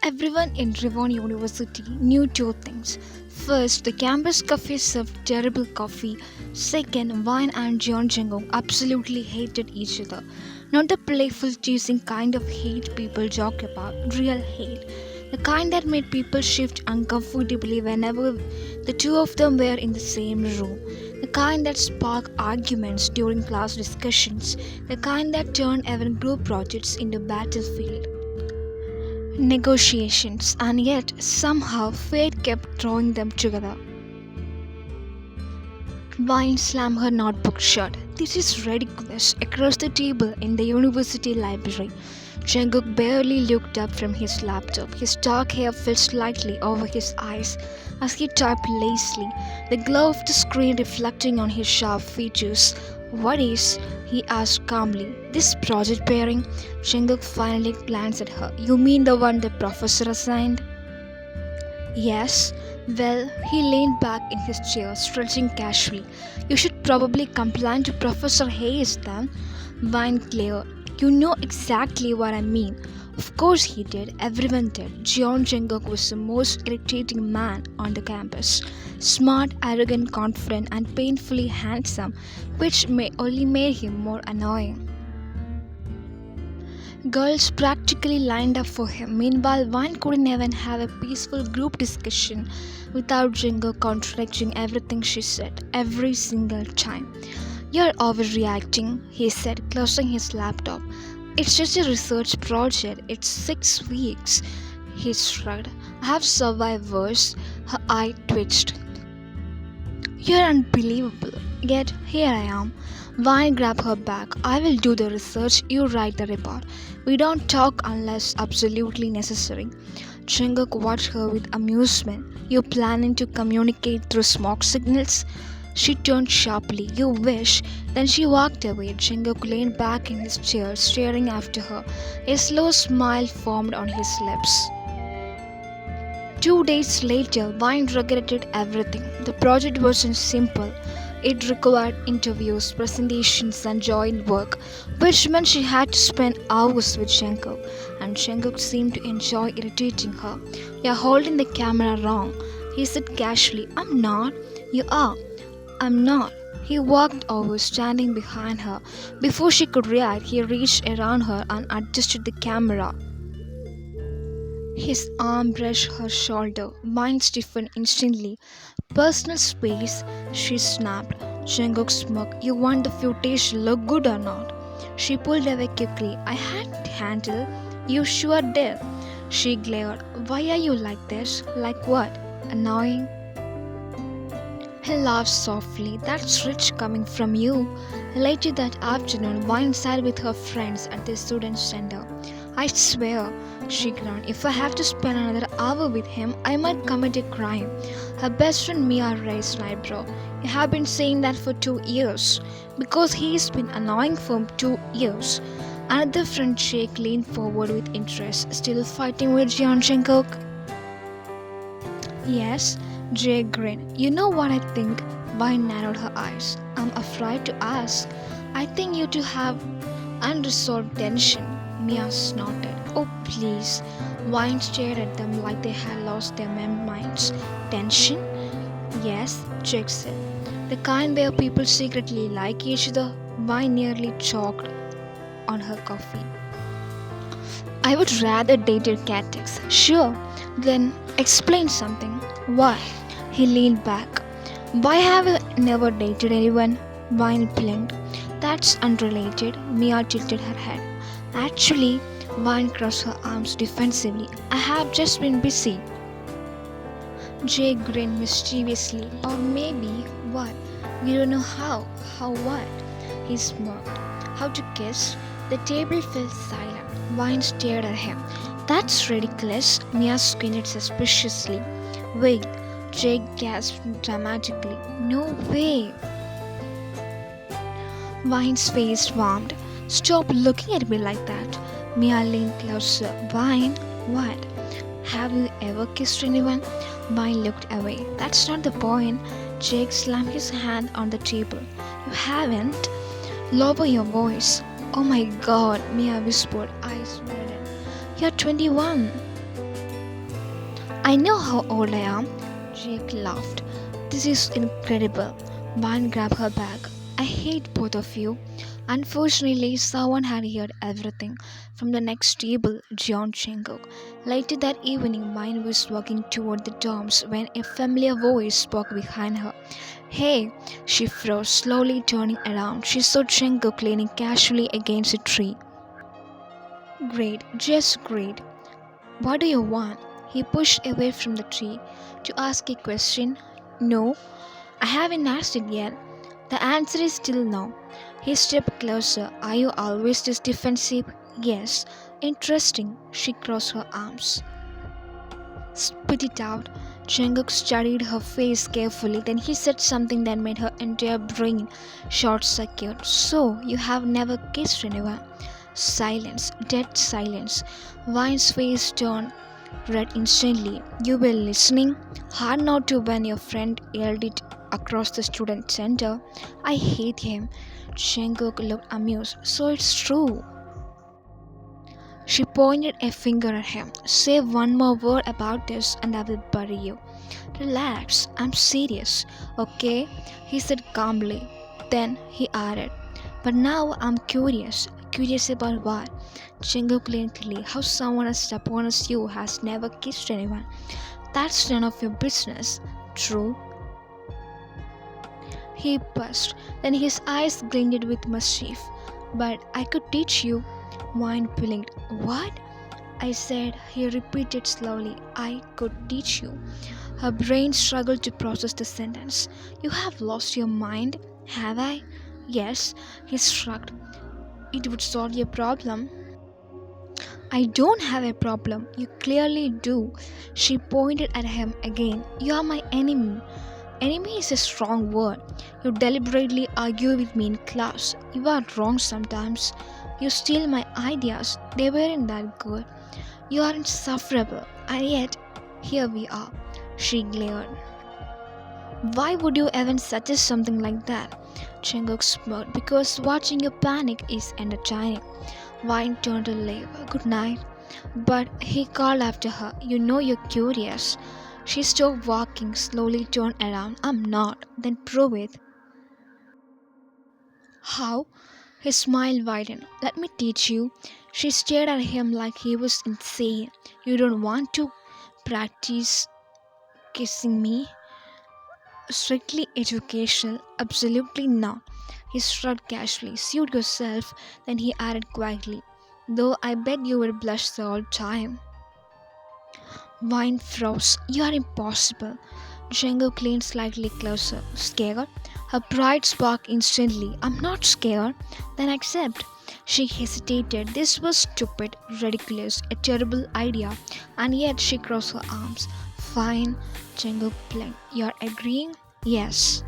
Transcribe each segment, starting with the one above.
Everyone in Rivon University knew two things. First, the campus cafe served terrible coffee. Second, Vine and John Jungkook absolutely hated each other. Not the playful, teasing kind of hate people joke about, real hate. The kind that made people shift uncomfortably whenever the two of them were in the same room. The kind that sparked arguments during class discussions. The kind that turned even group projects into battlefield negotiations, and yet somehow fate kept drawing them together. Vine slammed her notebook shut. This is ridiculous. Across the table in the university library, Jungkook barely looked up from his laptop. His dark hair fell slightly over his eyes as he typed lazily, the glow of the screen reflecting on his sharp features. What is? He asked calmly. This project pairing? Jungkook finally glanced at her. You mean the one the professor assigned? Yes. Well, he leaned back in his chair, stretching casually. You should probably complain to Professor Hayes then. Vine glared. You know exactly what I mean. Of course he did. Everyone did. Jeon Jungkook was the most irritating man on the campus. Smart, arrogant, confident, and painfully handsome, which may only made him more annoying. Girls practically lined up for him. Meanwhile, one couldn't even have a peaceful group discussion without Jingo contradicting everything she said every single time. You're overreacting, he said, closing his laptop. It's just a research project. It's 6 weeks. He shrugged. I have survived worse. Her eye twitched. You're unbelievable. Yet here I am. Vine grabbed her back. I will do the research, you write the report. We don't talk unless absolutely necessary. Jungkook watched her with amusement. You planning to communicate through smoke signals? She turned sharply. You wish. Then she walked away. Jungkook leaned back in his chair, staring after her. A slow smile formed on his lips. 2 days later, Vine regretted everything. The project wasn't simple. It required interviews, presentations, and joint work, which meant she had to spend hours with Jungkook, and Jungkook seemed to enjoy irritating her. You're holding the camera wrong, he said casually. I'm not. You are. I'm not. He walked over, standing behind her. Before she could react, he reached around her and adjusted the camera. His arm brushed her shoulder. Mine stiffened instantly. Personal space, she snapped. Jungkook smirked. You want the footage to look good or not? She pulled away quickly. I had handle. You sure did. She glared. Why are you like this? Like what? Annoying? He laughed softly. That's rich coming from you. Later that afternoon, Vine sat with her friends at the student center. I swear, she groaned, if I have to spend another hour with him, I might commit a crime. Her best friend Mia raised an eyebrow. You have been saying that for 2 years. Because he's been annoying for 2 years. Another friend Jake leaned forward with interest. Still fighting with Jeon Jungkook? Yes, Jake grinned. You know what I think? Vine narrowed her eyes. I'm afraid to ask. I think you two have unresolved tension. Mia snorted. Oh, please. Vine stared at them like they had lost their minds. Tension? Yes, Jake said. The kind where people secretly like each other. Vine nearly choked on her coffee. I would rather date your cat. Sure. Then explain something. Why? He leaned back. Why have you never dated anyone? Vine blinked. That's unrelated. Mia tilted her head. Actually, Vine crossed her arms defensively. I have just been busy. Jay grinned mischievously. Or maybe, what? You don't know how. How what? He smirked. How to kiss? The table fell silent. Vine stared at him. That's ridiculous. Mia squinted suspiciously. Wait. Jake gasped dramatically. No way. Vine's face warmed. Stop looking at me like that. Mia leaned closer. Vine, what? Have you ever kissed anyone? Vine looked away. That's not the point. Jake slammed his hand on the table. You haven't? Lower your voice. Oh my god, Mia whispered, eyes reddened. You're 21. I know how old I am. Jake laughed. This is incredible. Vine grabbed her bag. I hate both of you. Unfortunately, someone had heard everything from the next table, John Chenguk. Later that evening, Vine was walking toward the dorms when a familiar voice spoke behind her. Hey, she froze, slowly turning around. She saw Chenguk leaning casually against a tree. Great, just great. What do you want? He pushed away from the tree to ask a question. No, I haven't asked it yet. The answer is still no. He stepped closer. Are you always this defensive? Yes. Interesting. She crossed her arms. Spit it out. Jungkook studied her face carefully. Then he said something that made her entire brain short circuit. So, you have never kissed anyone? Silence. Dead silence. Vine's face turned red instantly. You were listening? Hard not to when your friend yelled it across the student center. I hate him. Jungkook looked amused. So it's true. She pointed a finger at him. Say one more word about this and I will bury you. Relax, I'm serious, okay? He said calmly. Then he added, but now I'm curious. Curious about what? Chingu clearly how someone as stubborn as you has never kissed anyone. That's none of your business. True? He buzzed. Then his eyes glinted with mischief. But I could teach you. Wine blinked. What? I said, he repeated slowly. I could teach you. Her brain struggled to process the sentence. You have lost your mind, have I? Yes, he shrugged. It would solve your problem. I don't have a problem. You clearly do. She pointed at him again. You are my enemy. Enemy is a strong word. You deliberately argue with me in class. You are wrong sometimes. You steal my ideas. They weren't that good. You are insufferable. And yet, here we are. She glared. Why would you even suggest something like that? Chenguk smirked. Because watching you panic is entertaining. Wine turned to leave. Good night. But he called after her. You know you're curious. She stopped walking, slowly turned around. I'm not. Then prove it. How? His smile widened. Let me teach you. She stared at him like he was insane. You don't want to practice kissing me? Strictly educational? Absolutely not. He shrugged casually. Suit yourself. Then he added quietly. Though I bet you would blush the whole time. Wine froze. You are impossible. Django leaned slightly closer. Scared? Her pride sparked instantly. I'm not scared. Then accept. She hesitated. This was stupid, ridiculous, a terrible idea, and yet she crossed her arms. Fine, Django blinked. You're agreeing? Yes.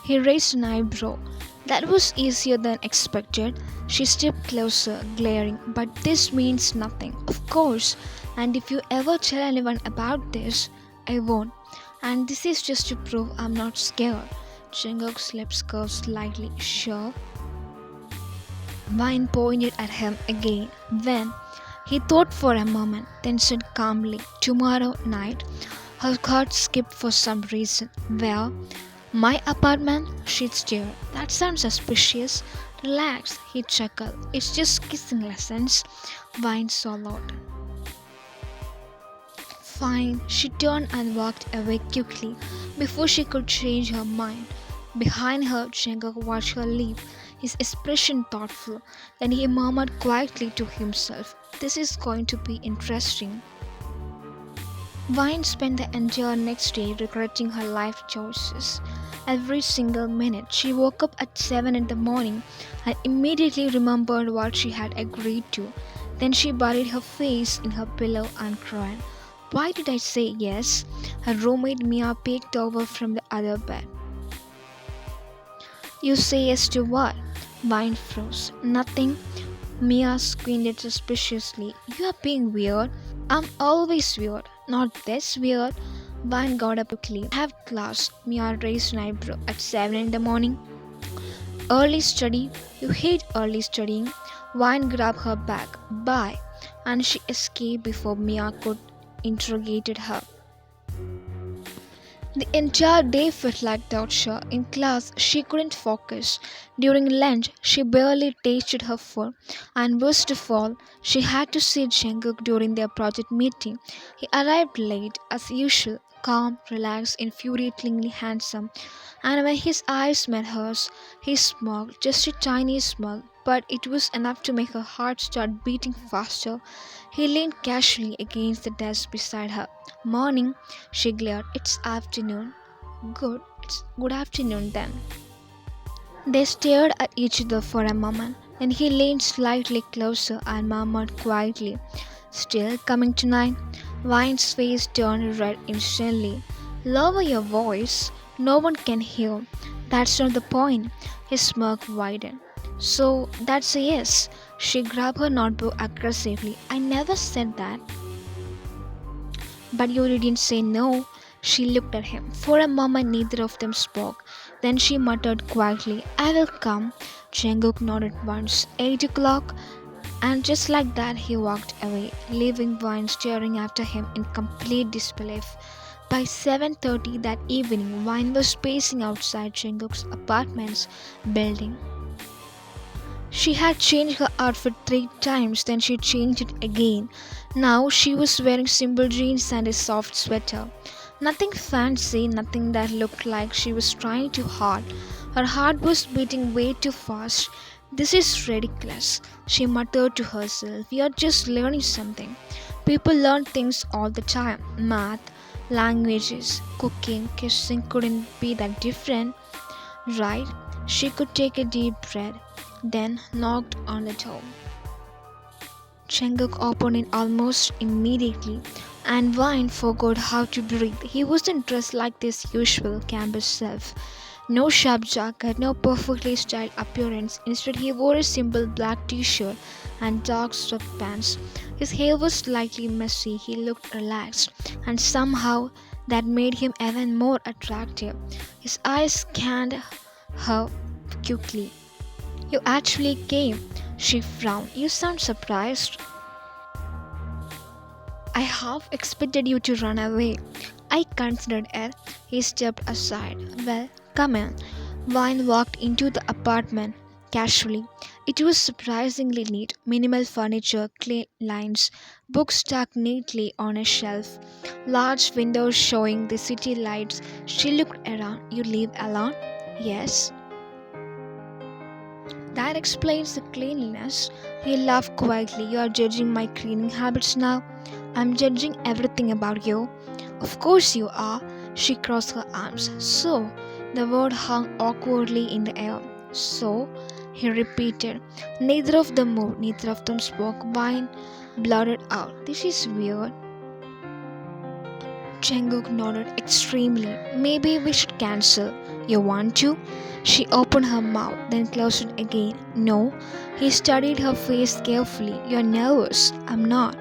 He raised an eyebrow. That was easier than expected. She stepped closer, glaring. But this means nothing. Of course. And if you ever tell anyone about this, I won't. And this is just to prove I'm not scared. Jungkook's lips curved slightly. Sure. Vine pointed at him again. When? He thought for a moment, then said calmly, Tomorrow night. Her heart skipped for some reason. Where? My apartment? She stared. That sounds suspicious. Relax, he chuckled. It's just kissing lessons. Vine swallowed. Fine. She turned and walked away quickly before she could change her mind. Behind her, Jungkook watched her leave, his expression thoughtful. Then he murmured quietly to himself, This is going to be interesting. Vine spent the entire next day regretting her life choices. Every single minute, she woke up at 7 in the morning and immediately remembered what she had agreed to. Then she buried her face in her pillow and cried. Why did I say yes? Her roommate Mia peeked over from the other bed. You say yes to what? Vine froze. Nothing. Mia squinted suspiciously. You are being weird. I'm always weird. Not this weird. Vine got up quickly. I have class. Mia raised an eyebrow. At 7 in the morning. Early study. You hate early studying. Vine grabbed her bag. Bye. And she escaped before Mia could interrogated her. The entire day felt like torture. In class, she couldn't focus. During lunch, she barely tasted her food. And worst of all, she had to see Jungkook during their project meeting. He arrived late, as usual, calm, relaxed, infuriatingly handsome. And when his eyes met hers, he smiled, just a tiny smile, but it was enough to make her heart start beating faster. He leaned casually against the desk beside her. Morning, she glared. It's afternoon. Good. It's good afternoon then. They stared at each other for a moment. Then he leaned slightly closer and murmured quietly, still coming tonight? Vine's face turned red instantly. Lower your voice. No one can hear. That's not the point. His smirk widened. So that's a yes. She grabbed her notebook aggressively. I never said that. But you didn't say no. She looked at him. For a moment, neither of them spoke. Then she muttered quietly, I will come. Jungkook nodded once. 8 o'clock. And just like that, he walked away, leaving Vine staring after him in complete disbelief. By 7:30 that evening, Vine was pacing outside Jungkook's apartment's building. She had changed her outfit 3 times, then she changed it again. Now she was wearing simple jeans and a soft sweater. Nothing fancy, nothing that looked like she was trying too hard. Her heart was beating way too fast. This is ridiculous, she muttered to herself. We are just learning something. People learn things all the time. Math, languages, cooking, kissing couldn't be that different, right? She could take a deep breath, then knocked on the door. Jungkook opened it almost immediately, and Vine forgot how to breathe. He wasn't dressed like his usual campus self. No sharp jacket, no perfectly styled appearance. Instead, he wore a simple black t-shirt and dark sweatpants. His hair was slightly messy. He looked relaxed, and somehow that made him even more attractive. His eyes scanned her quickly. You actually came. She frowned. You sound surprised. I half expected you to run away. I considered it. He stepped aside. Well, come in. Vine walked into the apartment casually. It was surprisingly neat. Minimal furniture, clean lines, books stacked neatly on a shelf, large windows showing the city lights. She looked around. You live alone? Yes. That explains the cleanliness. He laughed quietly. You are judging my cleaning habits now. I'm judging everything about you. Of course you are. She crossed her arms. So, the word hung awkwardly in the air. So, he repeated. Neither of them moved, neither of them spoke. Vine blurted out. This is weird. Jungkook nodded extremely. Maybe we should cancel. You want to? She opened her mouth, then closed it again. No. He studied her face carefully. You're nervous. I'm not.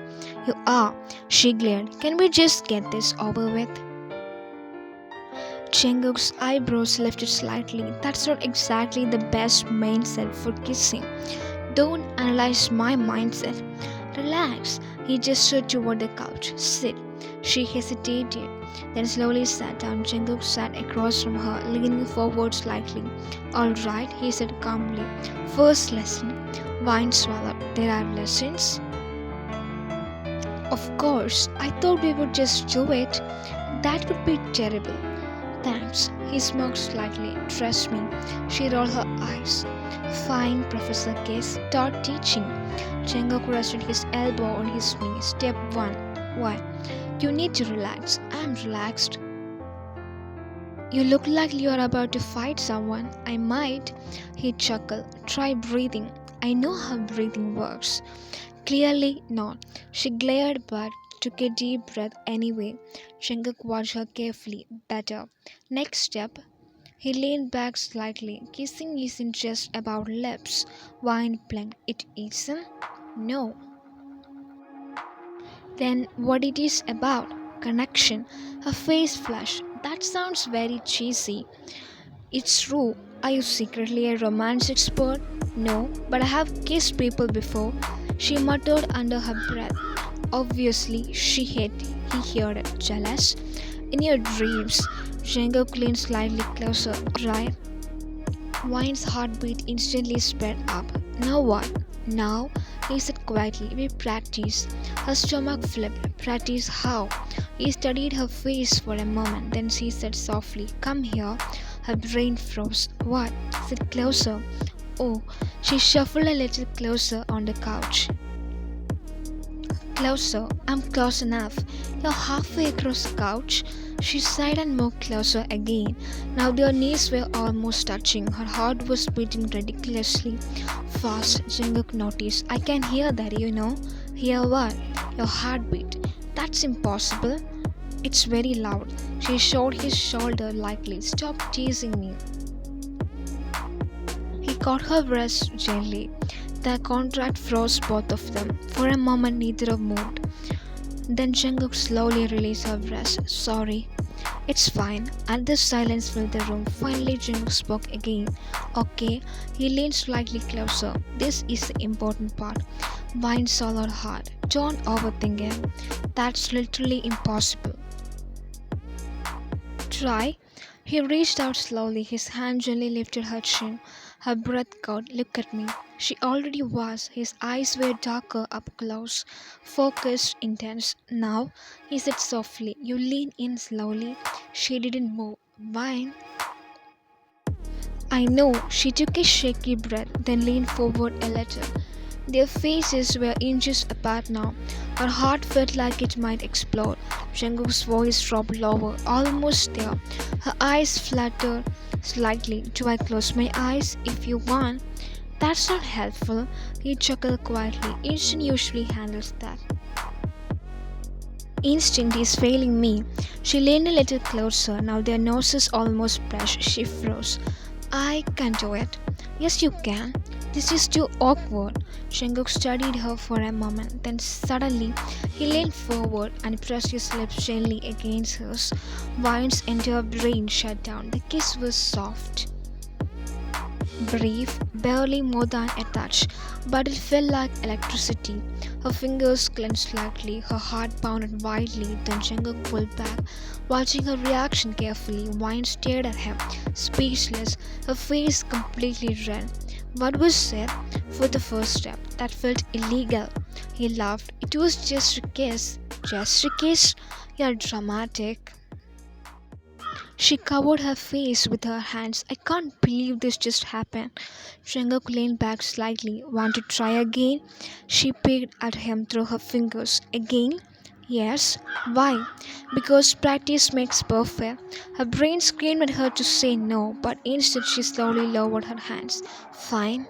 You are. She glared. Can we just get this over with? Jungkook's eyebrows lifted slightly. That's not exactly the best mindset for kissing. Don't analyze my mindset. Relax. He gestured toward the couch. Sit. She hesitated, then slowly sat down. Jungkook sat across from her, leaning forward slightly. All right, he said calmly. First lesson. Vine swallowed. There are lessons? Of course. I thought we would just do it. That would be terrible. Thanks. He smoked slightly. Trust me. She rolled her eyes. Fine, Professor K. Start teaching. Jungkook rested his elbow on his knee. Step 1. What? You need to relax. I'm relaxed. You look like you are about to fight someone. I might. He chuckled. Try breathing. I know how breathing works. Clearly not. She glared but took a deep breath anyway. Jungkook watched her carefully. Better. Next step. He leaned back slightly. Kissing isn't just about lips. Vine blinked. It isn't? No. Then what it is about? Connection. Her face flushed. That sounds very cheesy. It's true. Are you secretly a romance expert? No, but I have kissed people before. She muttered under her breath. Obviously, he heard it. Jealous? In your dreams, Jungkook leaned slightly closer, right? Wine's heartbeat instantly sped up. Now what? Now, he said quietly, we practice. Her stomach flipped. Practice how? He studied her face for a moment, then she said softly, come here. Her brain froze. What? Sit closer. Oh, she shuffled a little closer on the couch. Closer. I'm close enough. You're halfway across the couch. She sighed and moved closer again. Now their knees were almost touching. Her heart was beating ridiculously fast. Jungkook noticed. I can hear that, you know. Hear what? Your heartbeat. That's impossible. It's very loud. She showed his shoulder lightly. Stop teasing me. He caught her breast gently. The contract froze both of them. For a moment, neither of moved. Then Jungkook slowly released her breast. Sorry. It's fine. And the silence filled the room. Finally, Jungkook spoke again. Okay. He leaned slightly closer. This is the important part. Vine swallowed hard. Don't overthink it. That's literally impossible. Try. He reached out slowly, his hand gently lifted her chin. Her breath caught. Look at me. She already was. His eyes were darker up close, focused, intense. Now, he said softly, you lean in slowly. She didn't move. Wine. I know. She took a shaky breath, then leaned forward a little. Their faces were inches apart now. Her heart felt like it might explode. Jungkook's voice dropped lower, almost there. Her eyes fluttered slightly. Do I close my eyes if you want? That's not helpful. He chuckled quietly. Instinct usually handles that. Instinct is failing me. She leaned a little closer. Now their noses almost brushed. She froze. I can do it. Yes, you can. This is too awkward. Jungkook studied her for a moment. Then suddenly, he leaned forward and pressed his lips gently against hers. Vine's entire brain shut down. The kiss was soft, brief, barely more than a touch, but it felt like electricity. Her fingers clenched slightly, her heart pounded wildly. Then Jungkook pulled back, watching her reaction carefully. Vine stared at him, speechless, her face completely red. What was said? For the first step, that felt illegal. He laughed. It was just a kiss. Just a kiss? You're dramatic. She covered her face with her hands. I can't believe this just happened. Jungkook leaned back slightly. Want to try again? She peeked at him through her fingers. Again? Yes. Why? Because practice makes perfect. Her brain screamed at her to say no, but instead she slowly lowered her hands. Fine.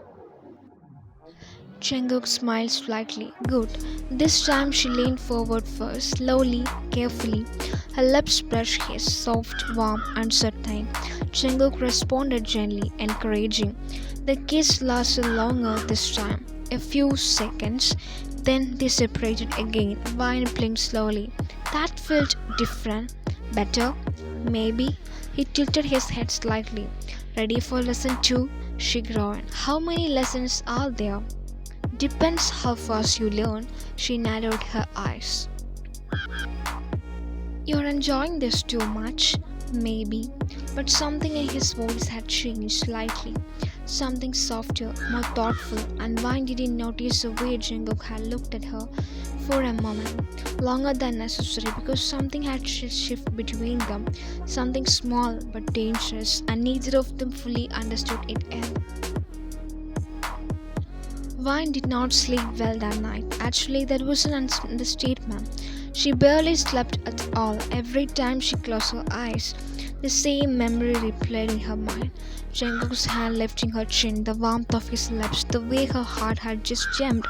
Jungkook smiled slightly. Good. This time she leaned forward first, slowly, carefully. Her lips brushed his, soft, warm, uncertain. Jungkook responded gently, encouraging. The kiss lasted longer this time, a few seconds. Then they separated again. Vine blinked slowly. That felt different. Better? Maybe. He tilted his head slightly. Ready for lesson 2? She groaned. How many lessons are there? Depends how fast you learn. She narrowed her eyes. You're enjoying this too much? Maybe. But something in his voice had changed slightly. Something softer, more thoughtful, and Vine didn't notice the way Jungkook had looked at her for a moment. Longer than necessary because something had shifted between them. Something small but dangerous, and neither of them fully understood it yet. Vine did not sleep well that night. Actually, that was an understatement. She barely slept at all. Every time she closed her eyes, the same memory replayed in her mind. Jungkook's hand lifting her chin, the warmth of his lips, the way her heart had just jumped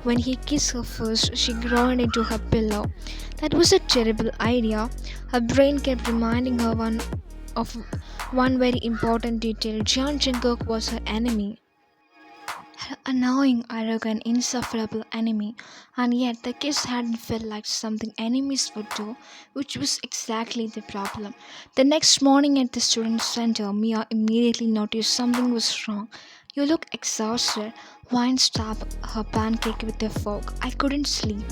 when he kissed her first. She groaned into her pillow. That was a terrible idea. Her brain kept reminding her of one very important detail. Jeon Jungkook was her enemy. Her annoying, arrogant, insufferable enemy, and yet the kiss hadn't felt like something enemies would do, which was exactly the problem. The next morning at the student center, Mia immediately noticed something was wrong. You look exhausted. Wine stabbed her pancake with a fork. I couldn't sleep.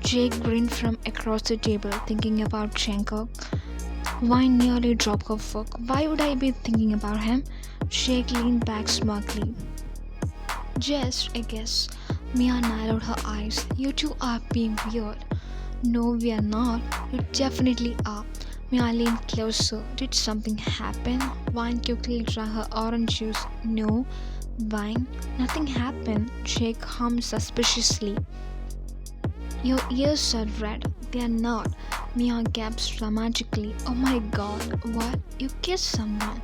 Jake grinned from across the table, thinking about Chenko. Wine nearly dropped her fork. Why would I be thinking about him? Jake leaned back smugly. Just a guess. Mia narrowed her eyes. You two are being weird. No, we are not. You definitely are. Mia leaned closer. Did something happen? Wine quickly drank her orange juice. No. Wine? Nothing happened. Jake hummed suspiciously. Your ears are red. They are not. Mia gasped dramatically. Oh my god, what? You kissed someone?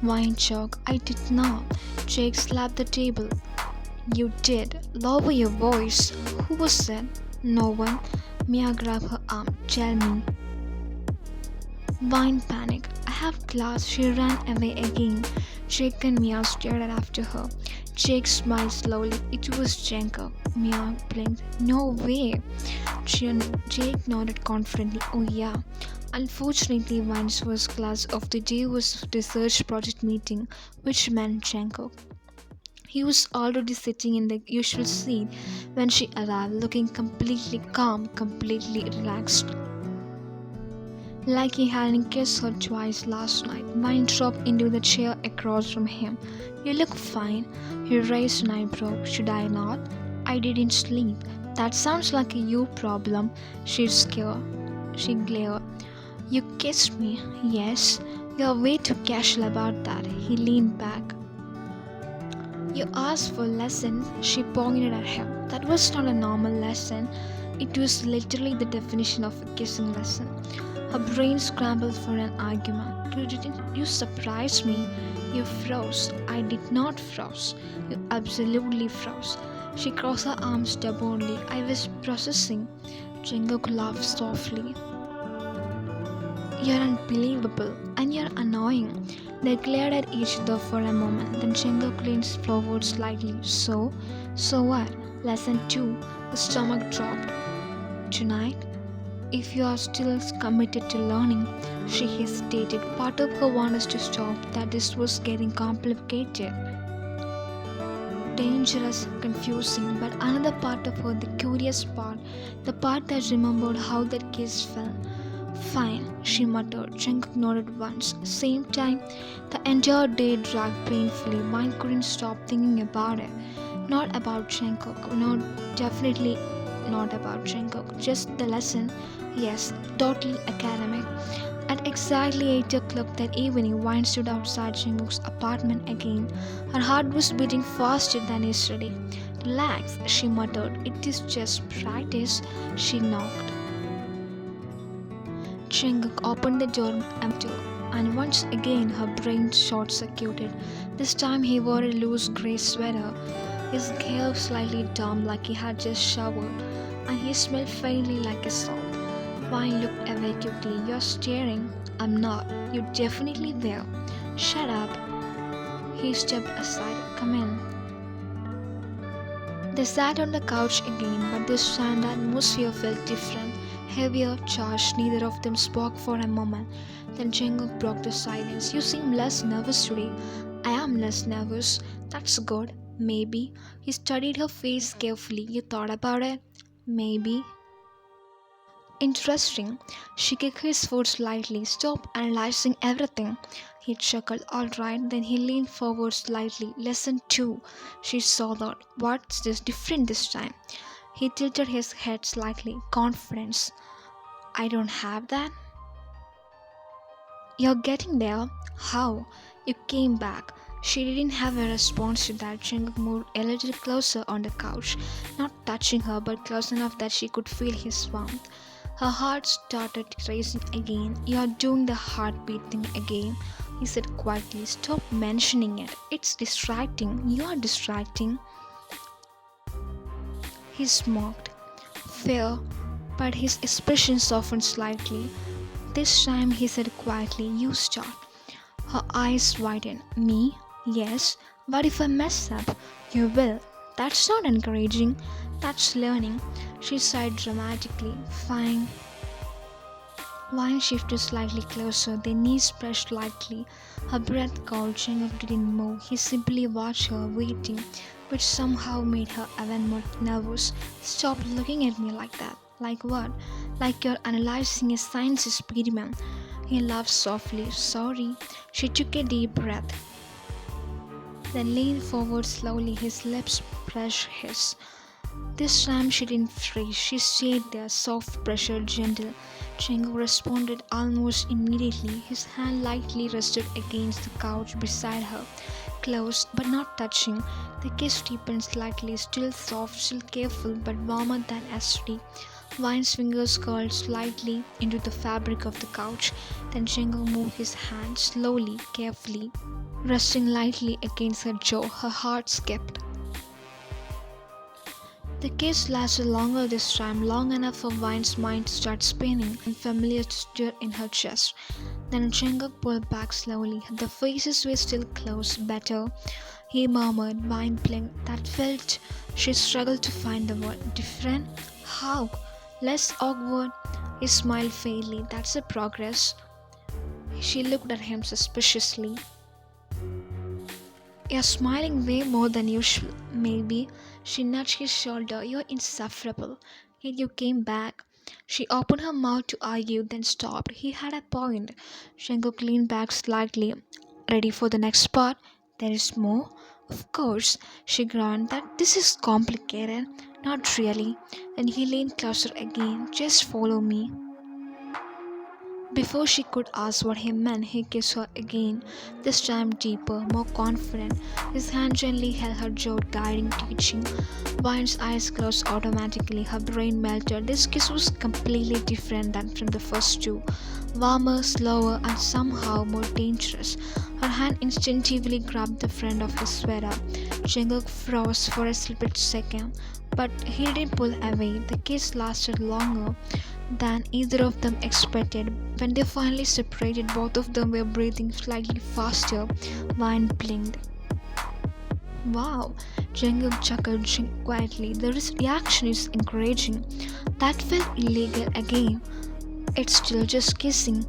Wine choked. I did not. Jake slapped the table. You did. Lower your voice. Who was it? No one. Mia grabbed her arm. Tell me. Wine panicked. I have class. She ran away again. Jake and Mia stared after her. Jake smiled slowly. It was Jenka. Mia blinked. No way. Jake nodded confidently. Oh yeah. Unfortunately, Wine's first class of the day was research project meeting, which meant Jenko. He was already sitting in the usual seat when she arrived, looking completely calm, completely relaxed. Like he hadn't kissed her twice last night. Wine dropped into the chair across from him. You look fine. He raised an eyebrow. Should I not? I didn't sleep. That sounds like a you problem. She's scared. She glared. You kissed me. Yes. You're way too casual about that. He leaned back. You asked for lessons. She pointed at him. That was not a normal lesson. It was literally the definition of a kissing lesson. Her brain scrambled for an argument. Didn't you surprise me? You froze. I did not froze. You absolutely froze. She crossed her arms stubbornly. I was processing. Jungkook laughed softly. You're unbelievable and you're annoying. They glared at each other for a moment. Then Jungkook leaned forward slightly. So what? Lesson 2. The stomach dropped. Tonight, if you are still committed to learning, she hesitated. Part of her wanted us to stop, that this was getting complicated, dangerous, confusing, but another part of her, the curious part, the part that remembered how that kiss felt. Fine, she muttered. Jungkook nodded once. Same time, the entire day dragged painfully. Wine couldn't stop thinking about it. Not about Jungkook. No, definitely not about Jungkook. Just the lesson. Yes, totally academic. At exactly 8 o'clock that evening, Wine stood outside Jungkook's apartment again. Her heart was beating faster than yesterday. Relax, she muttered. It is just practice. She knocked. Jungkook opened the door and once again her brain short-circuited. This time he wore a loose grey sweater. His hair slightly damp like he had just showered, and he smelled faintly like a salt. Wine looked away quickly. You're staring. I'm not. You definitely will. Shut up. He stepped aside. Come in. They sat on the couch again, but this time the atmosphere felt different. Heavier, charged. Neither of them spoke for a moment. Then Jungkook broke the silence. You seem less nervous today. I am less nervous. That's good. Maybe. He studied her face carefully. You thought about it? Maybe. Interesting. She kicked his foot slightly. Stop analyzing everything. He chuckled. Alright. Then he leaned forward slightly. Lesson 2. She saw that. What's this different this time? He tilted his head slightly. Confidence. I don't have that. You're getting there. How? You came back. She didn't have a response to that. Jungkook moved a little closer on the couch, not touching her, but close enough that she could feel his warmth. Her heart started racing again. You're doing the heartbeat thing again, he said quietly. Stop mentioning it. It's distracting. You're distracting. He smoked. Fear, but his expression softened slightly. This time he said quietly, you start. Her eyes widened. Me? Yes. What if I mess up? You will. That's not encouraging. That's learning. She sighed dramatically. Fine. Wine shifted slightly closer, their knees brushed lightly. Her breath caught. Chenguk didn't move. He simply watched her, waiting, which somehow made her even more nervous. Stop looking at me like that. Like what? Like you're analyzing a science experiment. He laughed softly. Sorry. She took a deep breath, then leaned forward slowly, his lips brushed his. This time she didn't freeze, she stayed there, soft pressure, gentle. Chengu responded almost immediately. His hand lightly rested against the couch beside her, close but not touching. The kiss deepened slightly, still soft, still careful, but warmer than yesterday. Vine's fingers curled slightly into the fabric of the couch. Then Chengu moved his hand slowly, carefully, resting lightly against her jaw. Her heart skipped. The kiss lasted longer this time, long enough for Vine's mind to start spinning and familiar to stir in her chest. Then Chenguk pulled back slowly. The faces were still close. Better, he murmured. Vine blinked. That felt. She struggled to find the word. Different? How? Less awkward? He smiled faintly. That's a progress. She looked at him suspiciously. You're smiling way more than usual. Maybe. She nudged his shoulder. You're insufferable. Yet you came back. She opened her mouth to argue, then stopped. He had a point. Shango leaned back slightly, ready for the next part. There is more? Of course, she groaned. That this is complicated. Not really. Then he leaned closer again. Just follow me. Before she could ask what he meant, he kissed her again, this time deeper, more confident. His hand gently held her jaw, guiding, teaching. Vine's eyes closed automatically, her brain melted. This kiss was completely different than from the first two. Warmer, slower, and somehow more dangerous. Her hand instinctively grabbed the front of his sweater. Jungkook froze for a split second, but he didn't pull away. The kiss lasted longer than either of them expected. When they finally separated, both of them were breathing slightly faster. Vine blinked. Wow, Jungkook chuckled quietly. The reaction is encouraging. That felt illegal again. It's still just kissing.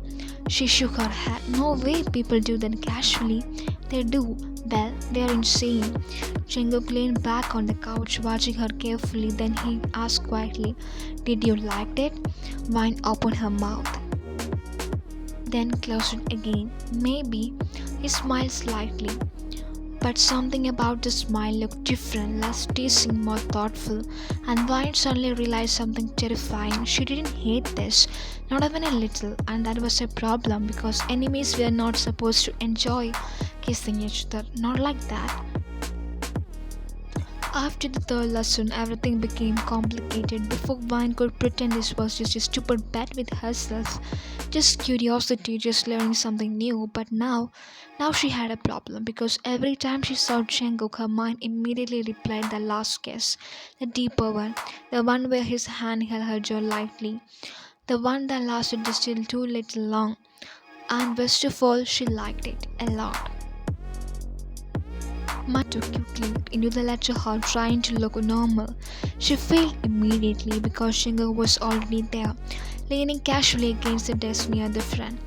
She shook her head. No way people do that casually. They do. Well, they're insane. Jungkook leaned back on the couch, watching her carefully. Then he asked quietly, Did you like it? Vine opened her mouth, then closed it again. Maybe. He smiled slightly. But something about the smile looked different, less teasing, more thoughtful. And Vine suddenly realized something terrifying. She didn't hate this, not even a little, and that was a problem because enemies were not supposed to enjoy kissing each other. Not like that. After the third lesson, everything became complicated. Before Vine could pretend this was just a stupid bet with herself, just curiosity, just learning something new. But now she had a problem because every time she saw Jungkook, her mind immediately replayed the last kiss, the deeper one, the one where his hand held her jaw lightly, the one that lasted just a too little long. And best of all, she liked it a lot. Matu quickly into the lecture hall trying to look normal. She failed immediately because Shingo was already there, leaning casually against the desk near the front,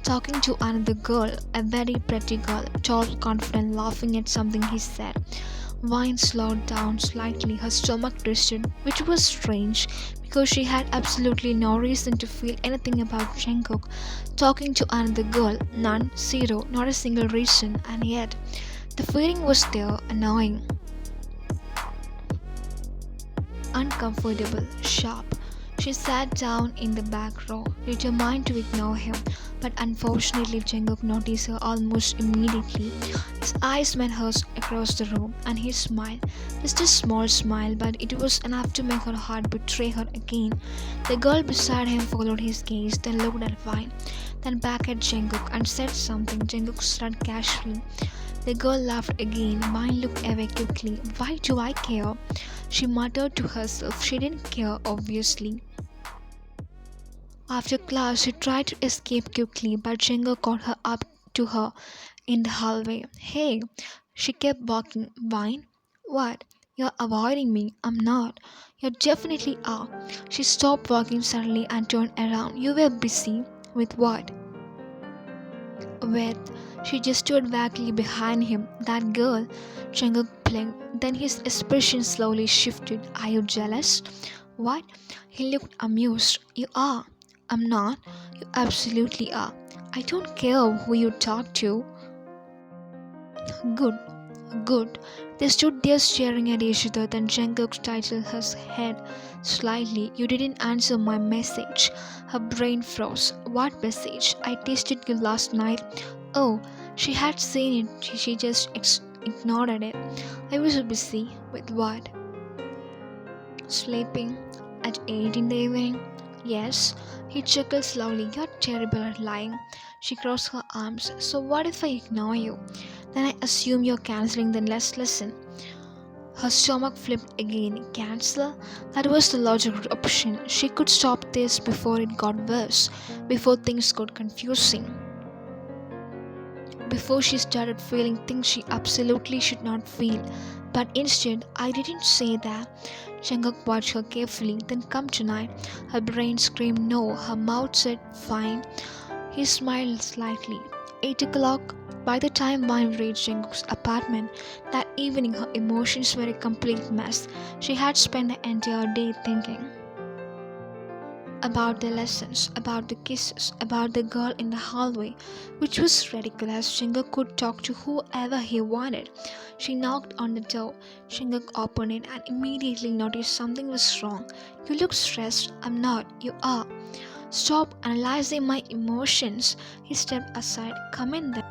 talking to another girl, a very pretty girl, tall, confident, laughing at something he said. Vine slowed down slightly, her stomach twisted, which was strange because she had absolutely no reason to feel anything about Jungkook talking to another girl. None, zero, not a single reason, and yet the feeling was there, annoying, uncomfortable, sharp. She sat down in the back row, determined to ignore him, but unfortunately Jungkook noticed her almost immediately. His eyes met hers across the room, and he smiled. Just a small smile, but it was enough to make her heart betray her again. The girl beside him followed his gaze, then looked at Vine, then back at Jungkook and said something. Jungkook started casually. The girl laughed again. Vine looked away quickly. Why do I care? She muttered to herself. She didn't care, obviously. After class, she tried to escape quickly, but Jenga caught her up to her in the hallway. Hey, she kept walking. Vine? What? You're avoiding me. I'm not. You definitely are. She stopped walking suddenly and turned around. You were busy. With what? With. She gestured vaguely behind him. That girl. Jungkook blinked. Then his expression slowly shifted. Are you jealous? What? He looked amused. You are. I'm not. You absolutely are. I don't care who you talk to. Good. Good. They stood there staring at each other. Then Jungkook tilted his head slightly. You didn't answer my message. Her brain froze. What message? I texted you last night. Oh, she had seen it. She just ignored it. I was busy. With what? Sleeping. At 8 in the evening? Yes. He chuckled slowly. You're terrible at lying. She crossed her arms. So what if I ignore you? Then I assume you're canceling, then let's listen. Her stomach flipped again. Cancel? That was the logical option. She could stop this before it got worse, before things got confusing, before she started feeling things she absolutely should not feel. But instead, I didn't say that. Jungkook watched her carefully. Then come tonight. Her brain screamed no. Her mouth said fine. He smiled slightly. 8 o'clock. By the time Vine reached Jungkook's apartment that evening, her emotions were a complete mess. She had spent the entire day thinking about the lessons, about the kisses, about the girl in the hallway, which was ridiculous. Jungkook could talk to whoever he wanted. She knocked on the door. Jungkook opened it and immediately noticed something was wrong. You look stressed. I'm not. You are. Stop analyzing my emotions. He stepped aside. Come in then.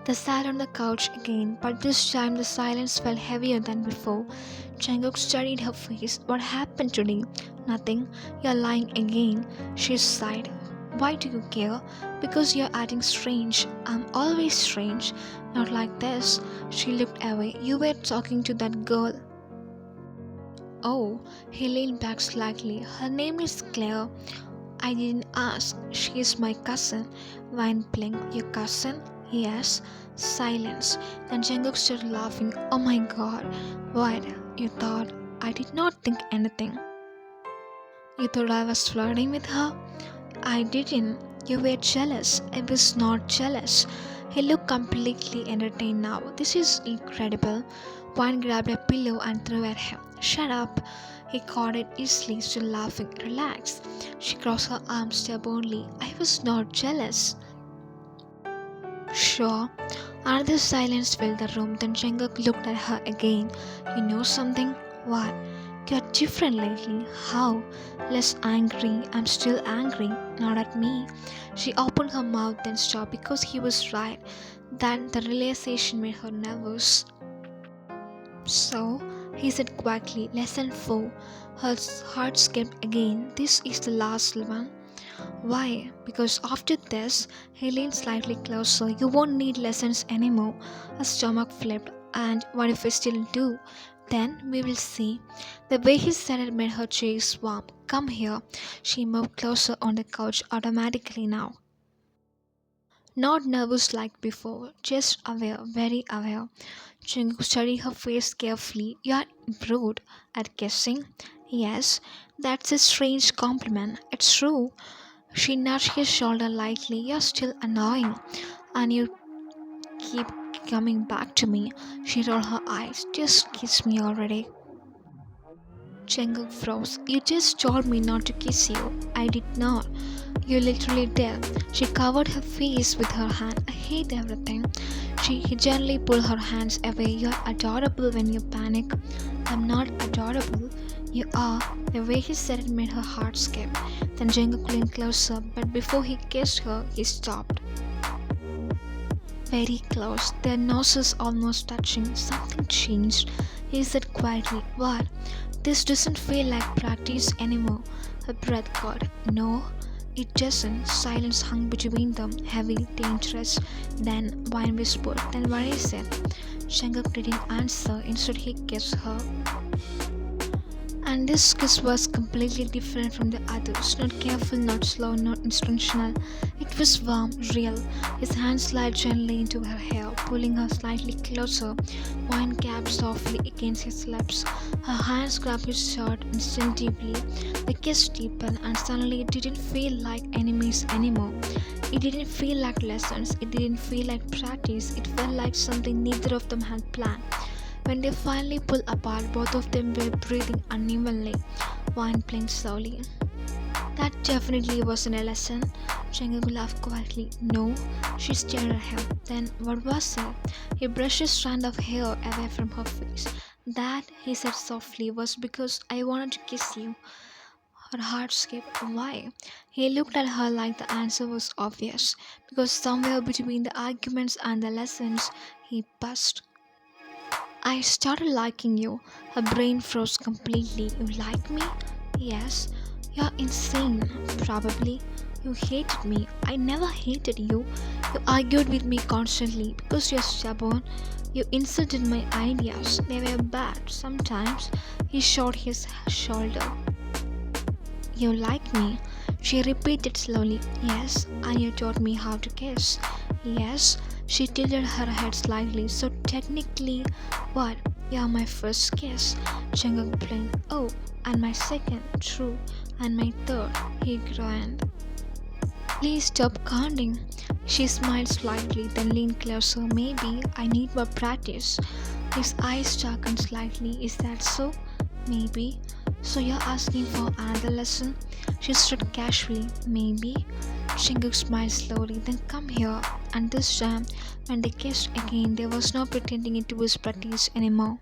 They sat on the couch again, but this time the silence felt heavier than before. Jungkook studied her face. What happened today? Nothing. You're lying again. She sighed. Why do you care? Because you're acting strange. I'm always strange. Not like this. She looked away. You were talking to that girl. Oh, he leaned back slightly. Her name is Claire. I didn't ask. She is my cousin. Vine blinked. Your cousin? Yes. Silence. Then Jungkook started laughing. Oh my god. What? You thought? I did not think anything. You thought I was flirting with her? I didn't. You were jealous. I was not jealous. He looked completely entertained now. This is incredible. Vine grabbed a pillow and threw at him. Shut up. He caught it easily, still laughing. Relax. She crossed her arms stubbornly. I was not jealous. Sure. Another silence filled the room. Then Jungkook looked at her again. You know something? What? You're different lately. How? Less angry. I'm still angry. Not at me. She opened her mouth then stopped because he was right. Then the realization made her nervous. So, he said quietly, Lesson 4. Her heart skipped again. This is the last one. Why? Because after this, he leaned slightly closer. You won't need lessons anymore. Her stomach flipped. And what if I still do? Then we will see. The way he said it made her cheeks warm. Come here. She moved closer on the couch automatically now. Not nervous like before, just aware, very aware. Jungkook studied her face carefully. You are rude at kissing. Yes, that's a strange compliment. It's true. She nudged his shoulder lightly. You're still annoying. And you keep coming back to me. She rolled her eyes. Just kiss me already. Jungkook froze. You just told me not to kiss you. I did not. You literally did. She covered her face with her hand. I hate everything. He gently pulled her hands away. You're adorable when you panic. I'm not adorable. You are. The way he said it made her heart skip. Then Jungkook leaned closer, but before he kissed her, he stopped. Very close, their noses almost touching. Something changed. He said quietly, What? This doesn't feel like practice anymore. Her breath caught. No, it doesn't. Silence hung between them, heavy, dangerous. Then Vine whispered. Then what is it? Jungkook didn't answer. Instead, he kissed her. And this kiss was completely different from the others. Not careful, not slow, not intentional. It was warm, real. His hand slid gently into her hair, pulling her slightly closer, wine capped softly against his lips. Her hands grabbed his shirt instinctively. The kiss deepened, and suddenly it didn't feel like enemies anymore. It didn't feel like lessons, it didn't feel like practice, it felt like something neither of them had planned. When they finally pulled apart, both of them were breathing unevenly, one playing slowly. That definitely wasn't a lesson. Jungkook laughed quietly. No, she stared at him. Then what was it? He brushed a strand of hair away from her face. That, he said softly, was because I wanted to kiss you. Her heart skipped. Why? He looked at her like the answer was obvious. Because somewhere between the arguments and the lessons, he buzzed. I started liking you. Her brain froze completely. You like me? Yes. You're insane. Probably. You hated me. I never hated you. You argued with me constantly because you're stubborn. You insulted my ideas. They were bad. Sometimes he shot his shoulder. You like me? She repeated slowly. Yes, and you taught me how to kiss. Yes, she tilted her head slightly. So technically, what? You're my first kiss. Jungkook blinked. Oh, and my second. True. And my third. He groaned. Please stop counting. She smiled slightly, then leaned closer. Maybe I need more practice. His eyes darkened slightly. Is that so? Maybe. So you're asking for another lesson? She stood casually. Maybe. Jungkook smiled slowly. Then come here. And this time, when they kissed again, there was no pretending it was practice anymore.